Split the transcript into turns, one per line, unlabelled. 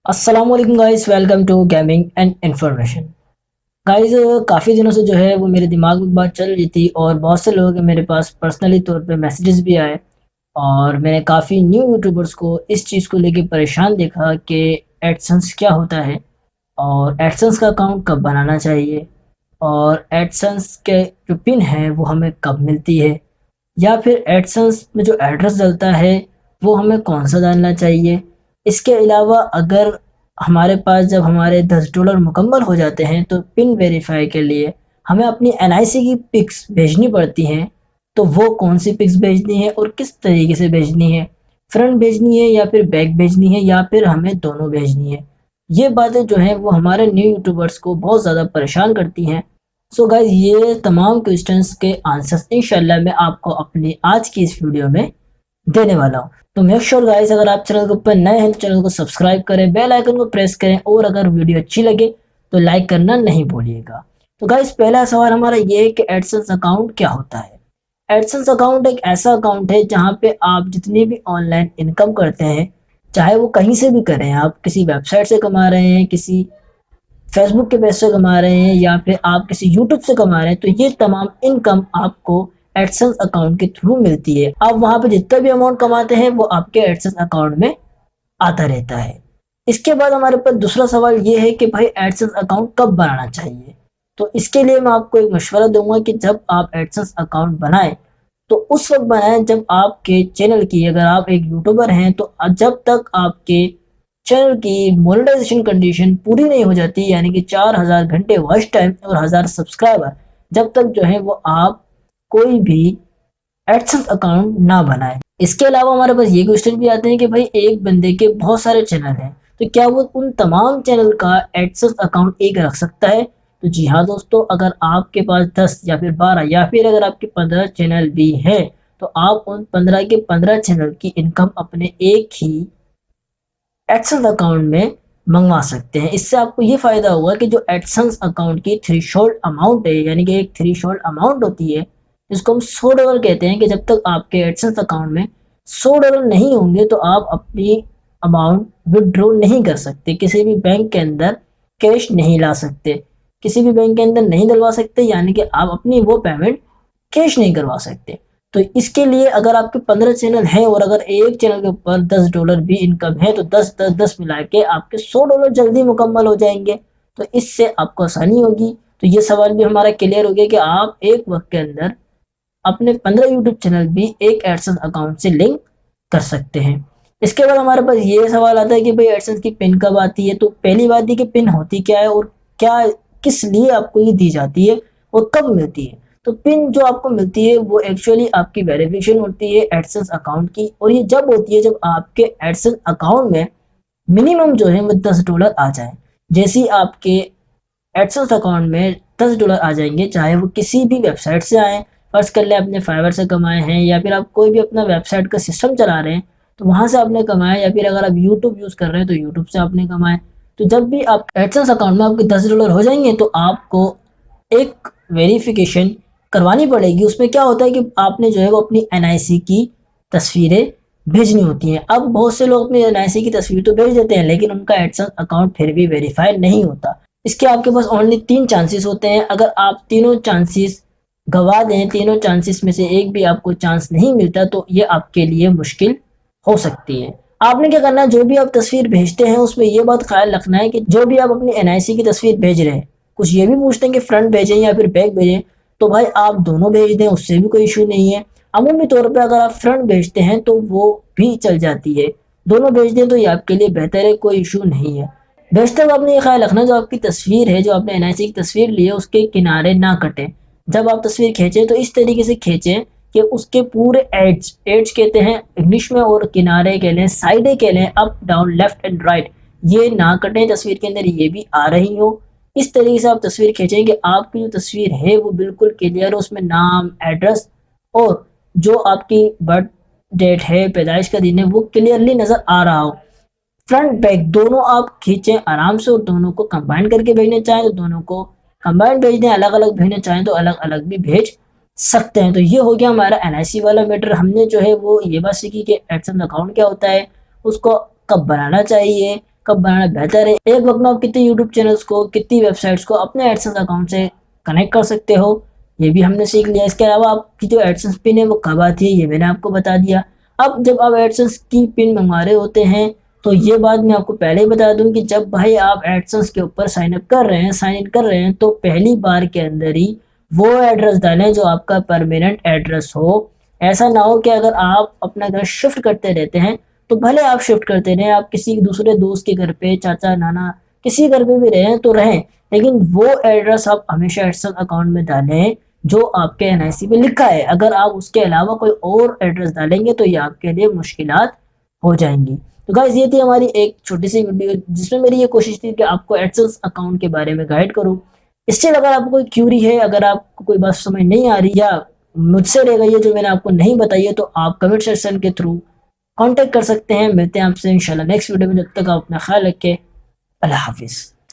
अस्सलाम वालेकुम guys, welcome to gaming and information. Guys, काफ़ी दिनों से जो है वो मेरे दिमाग में बात चल रही थी और बहुत से लोगों के मेरे पास पर्सनली तौर पे मैसेजेस भी आए। और मैंने काफ़ी न्यू यूट्यूबर्स को इस चीज़ को लेके परेशान देखा कि एडसेंस क्या होता है और एडसेंस का अकाउंट कब बनाना चाहिए और एडसेंस के जो पिन है वो हमें कब मिलती है, या फिर एडसेंस में जो एड्रेस डलता है वो हमें कौन सा डालना चाहिए। इसके अलावा अगर हमारे पास जब हमारे $10 मुकम्मल हो जाते हैं तो पिन वेरीफाई के लिए हमें अपनी एनआईसी की पिक्स भेजनी पड़ती हैं। तो वो कौन सी पिक्स भेजनी है और किस तरीके से भेजनी है, फ्रंट भेजनी है या फिर बैक भेजनी है या फिर हमें दोनों भेजनी है। ये बातें जो हैं वो हमारे न्यू यूट्यूबर्स को बहुत ज़्यादा परेशान करती हैं। सो गाइस, ये तमाम क्वेश्चंस के आंसर्स इंशाल्लाह मैं आपको अपनी आज की इस वीडियो में देने वाला हूँ। तो मेक श्योर गाइस, अगर आप चैनल के ऊपर नए हैं तो चैनल को सब्सक्राइब करें, बेल आइकन को प्रेस करें और अगर वीडियो अच्छी लगे तो लाइक करना नहीं भूलिएगा। तो गाइस, पहला सवाल हमारा ये है कि एडसेंस अकाउंट क्या होता है। एडसेंस अकाउंट एक ऐसा अकाउंट है जहाँ पे आप जितनी भी ऑनलाइन इनकम करते हैं, चाहे वो कहीं से भी करें, आप किसी वेबसाइट से कमा रहे हैं, किसी फेसबुक के पैसे कमा रहे हैं या फिर आप किसी यूट्यूब से कमा रहे हैं, तो ये तमाम इनकम आपको एडसेंस अकाउंट के थ्रू मिलती है। आप वहां पे जितना भी अमाउंट कमाते हैं वो आपके एडसेंस अकाउंट में आता रहता है। इसके बाद हमारे पास दूसरा सवाल ये है कि भाई एडसेंस अकाउंट कब बनाना चाहिए। तो इसके लिए मैं आपको एक मशवरा दूंगा कि जब आप एडसेंस अकाउंट बनाएं तो उस वक्त बनाएं जब आपके चैनल की, अगर आप एक यूट्यूबर हैं तो जब तक आपके चैनल की मोनेटाइजेशन कंडीशन पूरी नहीं हो जाती, यानी कि 4000 घंटे वॉच टाइम और 1000 सब्सक्राइबर, जब तक जो है वो आप कोई भी एडसेंस अकाउंट ना बनाए। इसके अलावा हमारे पास ये क्वेश्चन भी आते हैं कि भाई एक बंदे के बहुत सारे चैनल हैं, तो क्या वो उन तमाम चैनल का एडसेंस अकाउंट एक रख सकता है। तो जी हाँ दोस्तों, अगर आपके पास 10 या फिर 12 या फिर अगर आपके 15 चैनल भी हैं तो आप उन 15 के 15 चैनल की इनकम अपने एक ही एडसेंस अकाउंट में मंगवा सकते हैं। इससे आपको ये फ़ायदा होगा कि जो एडसेंस अकाउंट की थ्रेशोल्ड अमाउंट है, यानी कि एक थ्रेशोल्ड अमाउंट होती है जिसको हम $100 कहते हैं, कि जब तक आपके एडसेंस अकाउंट में $100 नहीं होंगे तो आप अपनी अमाउंट विड्रॉ नहीं कर सकते, किसी भी बैंक के अंदर कैश नहीं ला सकते, किसी भी बैंक के अंदर नहीं डलवा सकते, यानी कि आप अपनी वो पेमेंट कैश नहीं करवा सकते। तो इसके लिए अगर आपके 15 चैनल हैं और अगर एक चैनल के ऊपर $10 भी इनकम है तो 10 मिला के आपके $100 जल्दी मुकम्मल हो जाएंगे। तो इससे आपको आसानी होगी। तो ये सवाल भी हमारा क्लियर हो गया कि आप एक वक्त के अंदर अपने 15 यूट्यूब चैनल भी एक एडसेंस अकाउंट से लिंक कर सकते हैं। इसके बाद हमारे पास ये सवाल आता है कि भाई एडसेंस की पिन कब आती है। तो पहली बात ये कि पिन होती क्या है और क्या किस लिए आपको ये दी जाती है और कब मिलती है। तो पिन जो आपको मिलती है वो एक्चुअली आपकी वेरिफिकेशन होती है एडसेंस अकाउंट की, और ये जब होती है जब आपके एडसेंस अकाउंट में मिनिमम जो है वो $10 आ जाए। जैसे ही आपके एडसेंस अकाउंट में $10 आ जाएंगे, चाहे वो किसी भी वेबसाइट से आए, फर्ज कर ले आपने फाइवर से कमाए हैं या फिर आप कोई भी अपना वेबसाइट का सिस्टम चला रहे हैं तो वहां से आपने कमाए, या फिर अगर आप यूट्यूब यूज कर रहे हैं तो यूट्यूब से आपने कमाए। तो जब भी आप एडसेंस अकाउंट में आपके $10 हो जाएंगे तो आपको एक वेरिफिकेशन करवानी पड़ेगी। उसमें क्या होता है कि आपने जो है वो अपनी एनआईसी की तस्वीरें भेजनी होती हैं। अब बहुत से लोग अपनी एनआईसी की तस्वीर तो भेज देते हैं लेकिन उनका एडसेंस अकाउंट फिर भी वेरीफाई नहीं होता। इसके आपके पास ओनली 3 चांसेस होते हैं। अगर आप तीनों चांसेस गवा दें, तीनों चांसेस में से एक भी आपको चांस नहीं मिलता तो ये आपके लिए मुश्किल हो सकती है। आपने क्या करना है, जो भी आप तस्वीर भेजते हैं उसमें ये बात ख्याल रखना है कि जो भी आप अपनी एनआईसी की तस्वीर भेज रहे हैं, कुछ ये भी पूछते हैं कि फ्रंट भेजें या फिर बैक भेजें, तो भाई आप दोनों भेज दें, उससे भी कोई इशू नहीं है। अमूमी तौर पे अगर आप फ्रंट भेजते हैं तो वो भी चल जाती है, दोनों भेज दें तो ये आपके लिए बेहतर है, कोई इशू नहीं है। भेजते वक्त आपने ये ख्याल रखना जो आपकी तस्वीर है, जो आपने एनआईसी की तस्वीर ली है, उसके किनारे ना कटे। जब आप तस्वीर खींचे तो इस तरीके से खींचे कि उसके पूरे एड्स, एड्स कहते हैं इंग्लिश में, और किनारे कह लें, साइडें कह लें, up down left and right, ये ना कटें तस्वीर के अंदर, ये भी आ रही हो। इस तरीके से आप तस्वीर खींचें कि आपकी जो तस्वीर है वो बिल्कुल क्लियर हो, उसमें नाम, एड्रेस और जो आपकी बर्थ डेट है, पैदाइश का दिन है, वो क्लियरली नजर आ रहा हो। फ्रंट बैक दोनों आप खींचें आराम से, और दोनों को कंबाइन करके भेजने चाहें तो दोनों को कंबाइन भेज दें, अलग अलग भेजने चाहें तो अलग अलग भी भेज सकते हैं। तो ये हो गया हमारा एनआईसी वाला मैटर। हमने जो है वो ये बात सीखी कि एडसेंस अकाउंट क्या होता है, उसको कब बनाना चाहिए, कब बनाना बेहतर है, एक वक्त में आप कितने यूट्यूब चैनल्स को, कितनी वेबसाइट्स को अपने एडसेंस अकाउंट से कनेक्ट कर सकते हो, ये भी हमने सीख लिया। इसके अलावा आपकी जो एडसेंस पिन है वो कब आती है, ये मैंने आपको बता दिया। अब जब आप एडसेंस की पिन मंगवा रहे होते हैं तो ये बात मैं आपको पहले ही बता दूं कि जब भाई आप एडसेंस के ऊपर साइन अप कर रहे हैं, साइन इन कर रहे हैं, तो पहली बार के अंदर ही वो एड्रेस डालें जो आपका परमानेंट एड्रेस हो। ऐसा ना हो कि अगर आप अपना घर शिफ्ट करते रहते हैं तो भले आप शिफ्ट करते रहें, आप किसी दूसरे दोस्त के घर पे, चाचा नाना किसी घर पे भी रहें तो रहें, लेकिन वो एड्रेस आप हमेशा एडसेंस अकाउंट में डालें जो आपके एनआईसी पे लिखा है। अगर आप उसके अलावा कोई और एड्रेस डालेंगे तो ये आपके लिए मुश्किलात हो जाएंगी। तो गाइस ये थी हमारी एक छोटी सी वीडियो जिसमें मेरी ये कोशिश थी कि आपको एडसेंस अकाउंट के बारे में गाइड करूं। इससे अगर आपको कोई क्यूरी है, अगर आपको कोई बात समझ नहीं आ रही या मुझसे रह गई है जो मैंने आपको नहीं बताई है, तो आप कमेंट सेक्शन के थ्रू कांटेक्ट कर सकते हैं। मिलते हैं आपसे इंशाल्लाह नेक्स्ट वीडियो में, जब तक आप अपना ख्याल रखें। अल्लाह हाफिज़।